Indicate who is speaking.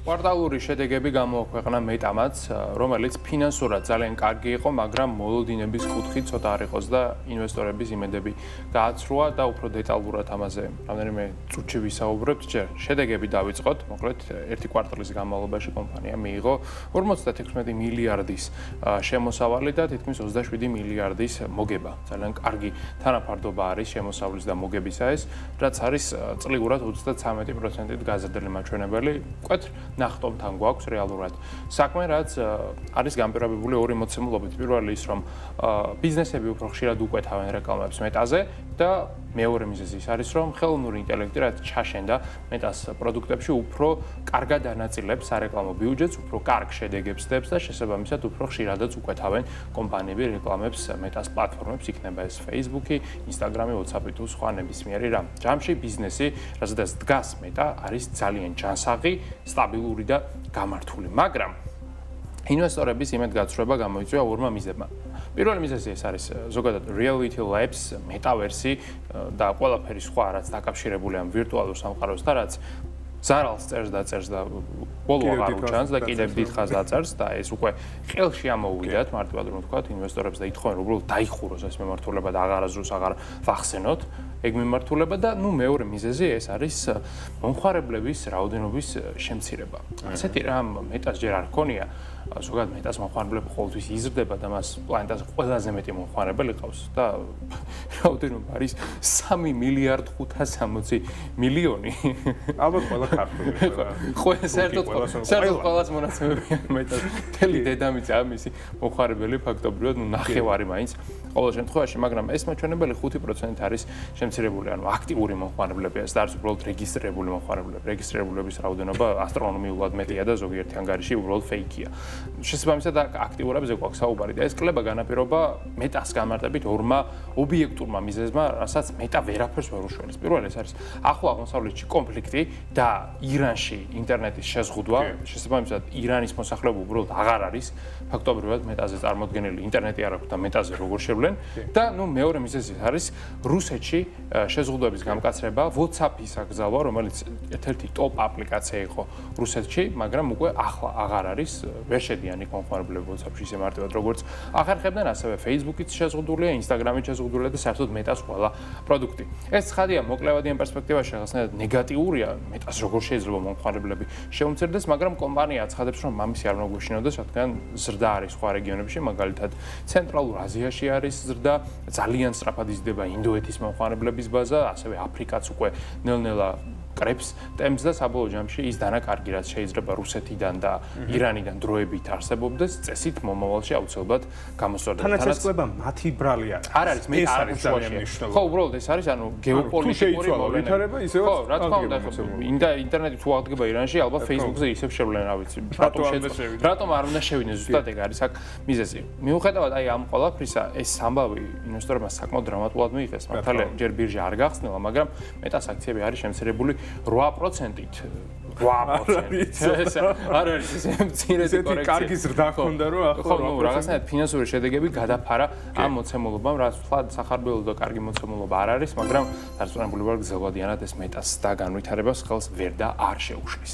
Speaker 1: კვარტალური შედეგები გამოაქვეყნა მეტამაც, რომელიც ფინანსურად ძალიან კარგი იყო, მაგრამ მოლოდინების კუთხით ცოტა არ იყოს და ინვესტორების იმედები გააცრუა და უფრო დეტალურად ამაზე რამდენიმე წუთში ვისაუბრებთ. ჯერ შედეგები დავიწყოთ. მოკლედ, ერთი კვარტალის განმავლობაში კომპანია მიიღო 56 მილიარდის შემოსავალი და თითქმის 27 მილიარდის მოგება. ძალიან კარგი თანაფარდობა არის შემოსავლის და მოგებისა ეს, რაც არის წლიგურად 33%-ით გაზრდილი მაჩვენებელი. მკვეთრ ნახტომთან გვაქვს რეალურად საქმე, რაც არის განპირობებული ორი მოცემულობით. პირველი ის, რომ ბიზნესები უფრო ხშირად უკვეთავენ რეკლამებს მეტაზე და მეორე მიზეზი ის არის, რომ ხელოვნური ინტელექტი რაც ჩაშენდა მეტას პროდუქტებში უფრო კარგად ანაწილებს სარეკლამო ბიუჯეტს, უფრო კარგ შედეგებს დებს და შესაბამისად უფრო ხშირადაც უკვეთავენ კომპანიები რეკლამებს მეტას პლატფორმებს, იქნება ეს Facebook-ი, Instagram-ი, WhatsApp-ი თუ სხვა ნებისმიერი რამ. ჯამში ბიზნესი, რადგან დგას მეტა, არის ძალიან ჯანსაღი, სტაბილური და გამართული, მაგრამ ინვესტორების იმედგაცრუება გამოიწვია ორმა მიზეზმა. პირველი მიზეზი ეს არის ზოგადად Reality Labs, Metaverse და ყველაფერი სხვა, რაც დაკავშირებულია ამ ვირტუალურ სამყაროს და რაც ზარალს წერს და ბოლო აღარ უჩანს და კიდევ დიდხანს აწერს და ეს უკვე ხელში ამოუვიდათ მარტივად რომ ვთქვათ ინვესტორებს და ითხოვენ რომ უბრალოდ დაიხუროს ეს მიმართულება და აღარაზრუს აღარ ვახსენოთ ეგ მიმართულება და ნუ მეორე მიზეზი ეს არის მომხმარებლების რაოდენობის შემცირება. ასეთი რამ მეტას ჯერ არ ქონია, ზოგადად მეტას მომხმარებლები ყოველთვის იზრდება და მას პლანეტაზე ყველაზე მეტი მომხმარებელი ყავს და რაოდენობა არის 3 მილიარდ 560 მილიონი.
Speaker 2: ალბათ ყველა ქართული.
Speaker 1: საერთოდ ყველას მონაცემებია მეტად. მთელი დედამიწა ამისი მომხმარებელი ფაქტობრივად ნახევარი მაინც ყოველ შემთხვევაში, მაგრამ ეს მაჩვენებელი 5% არის შემცირებული, ანუ აქტიური მომხმარებლები, ეს არის უბრალოდ რეგისტრირებული მომხმარებლები. რეგისტრირებულების რაოდენობა ასტრონომიულად მეტია და ზოგიერთი ანგარიში უბრალოდ ფეიქია. შესაბამისად აქტიურებზე გვაქვს საუბარი და ეს კლება განაპირობა მეტას განმარტებით ორმა ობიექტურმა მიზეზმა, რასაც მეტა ვერაფერს ვერ უშველის. პირველი ეს არის ახლო აღმოსავლეთში კონფლიქტი და ირანში ინტერნეტის შეზღუდვა, შესაბამისად ირანის მოსახლეობა უბრალოდ აღარ არის ფაქტობრივად მეტაზე წარმოდგენილი, ინტერნეტი არ აქვს და მეტაზე როგორ შევლენ და ნუ მეორე მიზეზი არის რუსეთში შეზღუდვების გამკაცრება, WhatsApp-ის აკრძალვა, რომელიც ერთ-ერთი ტოპ აპლიკაცია იყო რუსეთში, მაგრამ უკვე ახლა აღარ არის, ვერ შედიან იქ მომხმარებლები WhatsApp-ში ისე მარტივად როგორც ახერხებდნენ, ასევე Facebook-იც შეზღუდულია, Instagram-იც შეზღუდულია და საერთოდ მეტას ყველა პროდუქტი. ეს ცხადია, მოკლევადი ამ პერსპექტივაში რაღაცნაირად ნეგატიურია, მეტას როგორ შეიძლება მომხმარებლები შეუმცირდეს, მაგრამ კომპანია აცხადებს, რომ ამისი არ უნდა გვეშინოდეს, რადგან ზრდა არის სხვა რეგიონებში, მაგალითად ცენტრალურ აზიაში არის ზრდა, ძალიან სწრაფად იზრდება ინდოეთის მომხმარებლების ბაზა, ასევე აფრიკაც უკვე ნელ-ნელა კრებს ტემპს და საბოლოო ჯამში ის დანაკარგი რაც შეიძლება რუსეთიდან და ირანიდან დროებით არსებობდეს, წესით მომავალში აუცილებლად გამოსწორდება.
Speaker 2: თანაც ეს კლება მათი ბრალი არის.
Speaker 1: არ არის, მე არ არის მნიშვნელოვანი. ხო, უბრალოდ ეს არის, ანუ გეოპოლიტიკური
Speaker 2: მოვლენა.
Speaker 1: ხო, რა თქმა უნდა, ინტერნეტი თუ აღდგება ირანში, ალბათ Facebook-ზე ისევ შევლენ, რა ვიცი. რატომ არ უნდა შევიდნენ, ზუსტად ეგ არის აქ მიზეზი. მიუხედავად აი ამ ყველაფრისა, ეს ამბავი ინვესტორებმა საკმაოდ დრამატულად მიიღეს. მართალია, ჯერ ბირჟა არ გახსნილა, მაგრამ მეტას აქციები არის შემცირებული 8%-ით. 8%. არ არის ისე მცირედი კორექცია.
Speaker 2: კარგი ზრდა ჰქონდა რომ ახლა
Speaker 1: ხო, ნუ რაღაცნაირად ფინანსური შედეგები გადაფარა ამ მოცემულობამ, რაც ვთქვათ, სახარბელო და კარგი მოცემულობა არ არის, მაგრამ დარწმუნებული ვარ გრძელვადიანად ეს მეტას და განვითარებას ხელს ვერ და არ შეუშლის.